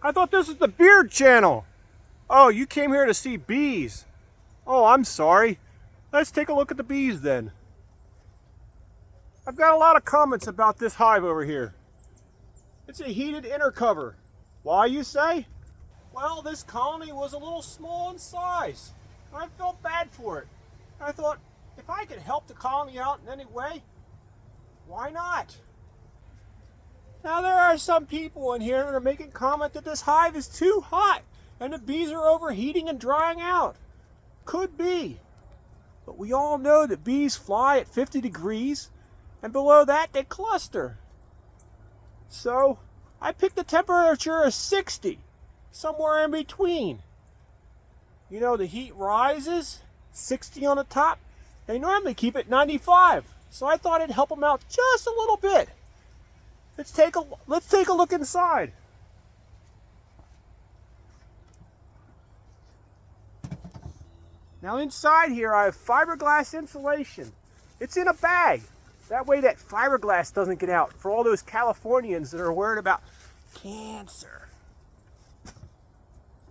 I thought this was the Beard Channel. Oh, you came here to see bees. Oh, I'm sorry. Let's take a look at the bees then. I've got a lot of comments about this hive over here. It's a heated inner cover. Why, you say? Well, this colony was a little small in size. I felt bad for it. I thought, if I could help the colony out in any way, why not? Now, there are some people in here that are making comment that this hive is too hot and the bees are overheating and drying out. Could be. But we all know that bees fly at 50 degrees, and below that they cluster. So I picked a temperature of 60, somewhere in between. You know, the heat rises, 60 on the top. They normally keep it 95, so I thought it'd help them out just a little bit. Let's take a look inside. Now inside here I have fiberglass insulation. It's in a bag. That way that fiberglass doesn't get out for all those Californians that are worried about cancer.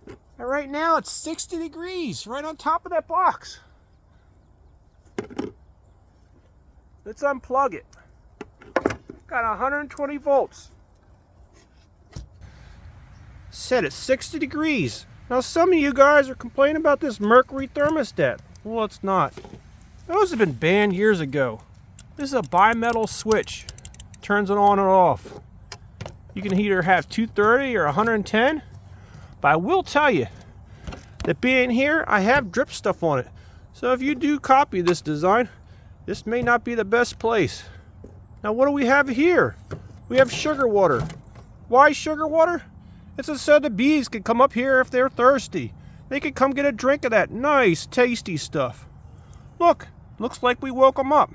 And right now it's 60 degrees right on top of that box. Let's unplug it. Got 120 volts. Set at 60 degrees. Now some of you guys are complaining about this mercury thermostat. Well, it's not. Those have been banned years ago. This is a bimetal switch. Turns it on and off. You can either have 230 or 110. But I will tell you that being here, I have drip stuff on it. So if you do copy this design, this may not be the best place. Now what do we have here? We have sugar water. Why sugar water? It's so the bees can come up here if they're thirsty. They can come get a drink of that nice, tasty stuff. Look, looks like we woke them up.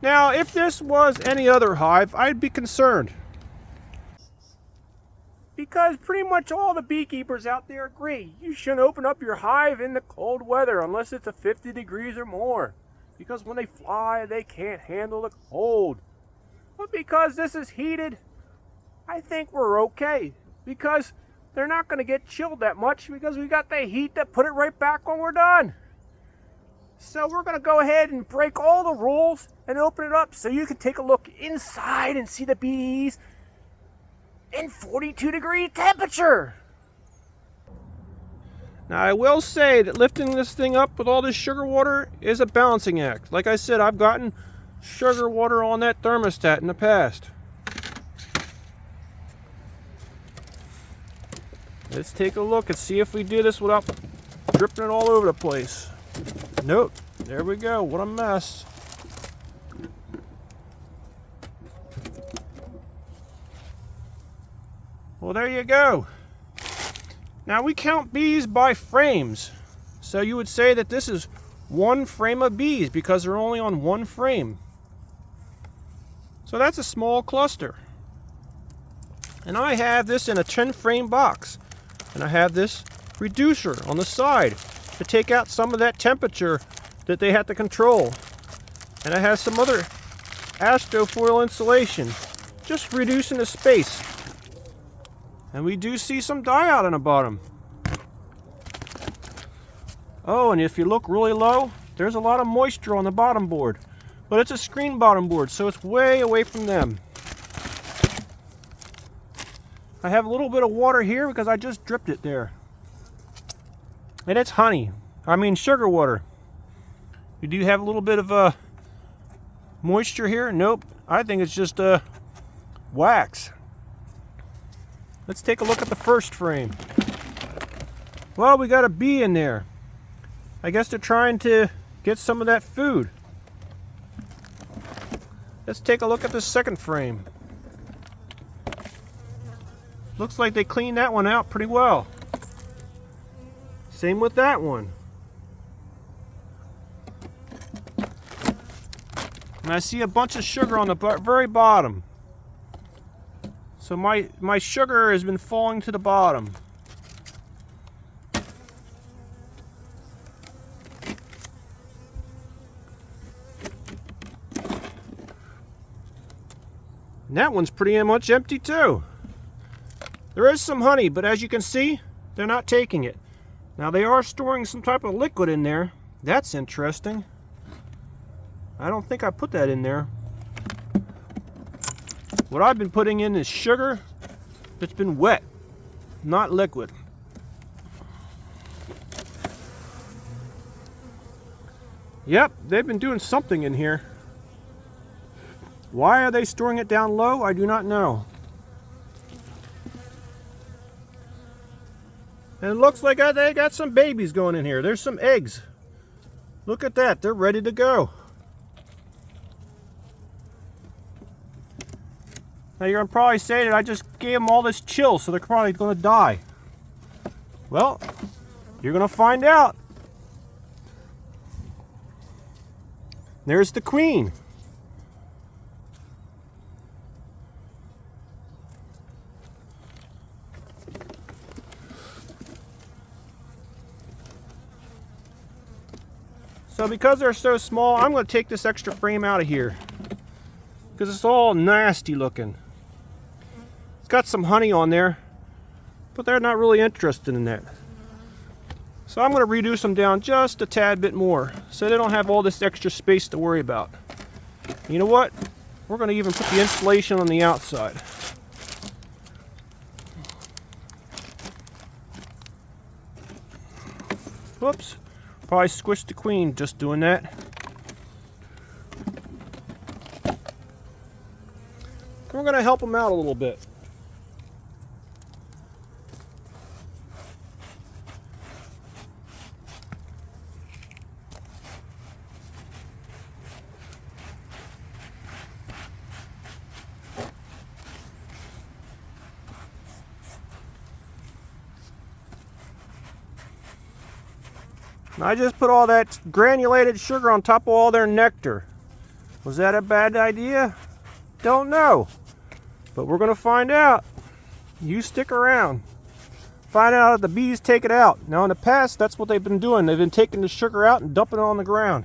Now, if this was any other hive, I'd be concerned. Because pretty much all the beekeepers out there agree you shouldn't open up your hive in the cold weather unless it's a 50 degrees or more. Because when they fly, they can't handle the cold. But because this is heated, I think we're okay. Because they're not going to get chilled that much because we got the heat that put it right back when we're done. So we're going to go ahead and break all the rules and open it up so you can take a look inside and see the bees in 42-degree temperature. Now I will say that lifting this thing up with all this sugar water is a balancing act. Like I said, I've gotten sugar water on that thermostat in the past. Let's take a look and see if we do this without dripping it all over the place. Nope. There we go. What a mess. Well, there you go. Now we count bees by frames. So you would say that this is one frame of bees because they're only on one frame. So that's a small cluster. And I have this in a 10 frame box. And I have this reducer on the side to take out some of that temperature that they have to control. And I have some other astrofoil insulation, just reducing the space. And we do see some dye out on the bottom. Oh, and if you look really low, there's a lot of moisture on the bottom board. But it's a screen bottom board, so it's way away from them. I have a little bit of water here because I just dripped it there. And it's honey. I mean sugar water. You do have a little bit of moisture here? Nope. I think it's just wax. Let's take a look at the first frame. Well, we got a bee in there. I guess they're trying to get some of that food. Let's take a look at the second frame. Looks like they cleaned that one out pretty well. Same with that one. And I see a bunch of sugar on the very bottom. So my sugar has been falling to the bottom. And that one's pretty much empty too. There is some honey, but as you can see, they're not taking it. Now they are storing some type of liquid in there. That's interesting. I don't think I put that in there. What I've been putting in is sugar that's been wet, not liquid. Yep, they've been doing something in here. Why are they storing it down low? I do not know. And it looks like they got some babies going in here. There's some eggs. Look at that. They're ready to go. Now you're going to probably say that I just gave them all this chill, so they're probably going to die. Well, you're going to find out. There's the queen. So because they're so small, I'm going to take this extra frame out of here because it's all nasty looking. It's got some honey on there, but they're not really interested in that. So I'm going to reduce them down just a tad bit more so they don't have all this extra space to worry about. You know what? We're going to even put the insulation on the outside. Whoops. Probably squished the queen just doing that. We're going to help them out a little bit. I just put all that granulated sugar on top of all their nectar. Was that a bad idea? Don't know. But we're going to find out. You stick around. Find out if the bees take it out. Now in the past, that's what they've been doing. They've been taking the sugar out and dumping it on the ground.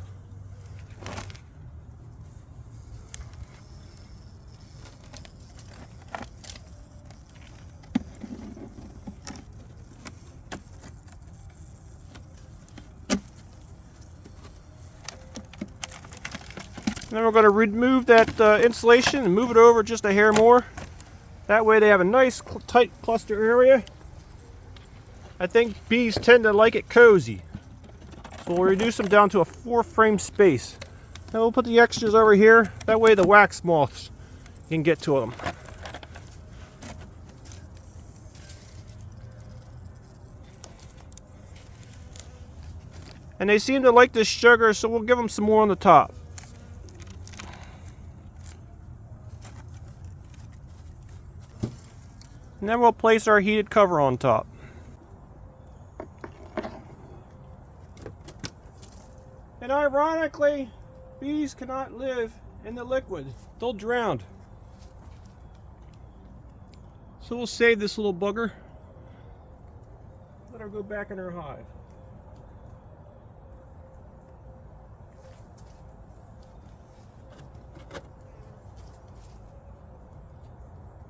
Then we're going to remove that insulation and move it over just a hair more. That way they have a nice tight cluster area. I think bees tend to like it cozy. So we'll reduce them down to a 4-frame space. Then we'll put the extras over here. That way the wax moths can get to them. And they seem to like this sugar, so we'll give them some more on the top. And then we'll place our heated cover on top. And ironically, bees cannot live in the liquid. They'll drown. So we'll save this little bugger. Let her go back in her hive.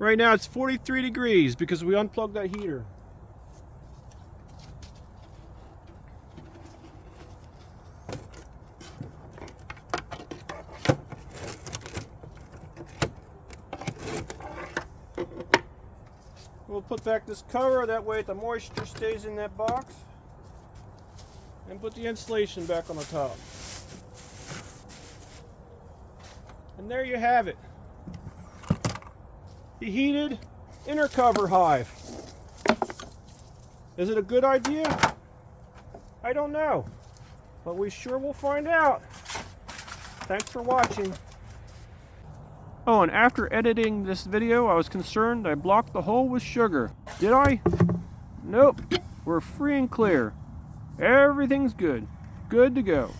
Right now it's 43 degrees because we unplugged that heater. We'll put back this cover, that way the moisture stays in that box. And put the insulation back on the top. And there you have it. The heated inner cover hive. Is it a good idea? I don't know, but we sure will find out. Thanks for watching. Oh, and after editing this video, I was concerned I blocked the hole with sugar. Did I? Nope. We're free and clear. Everything's good. Good to go.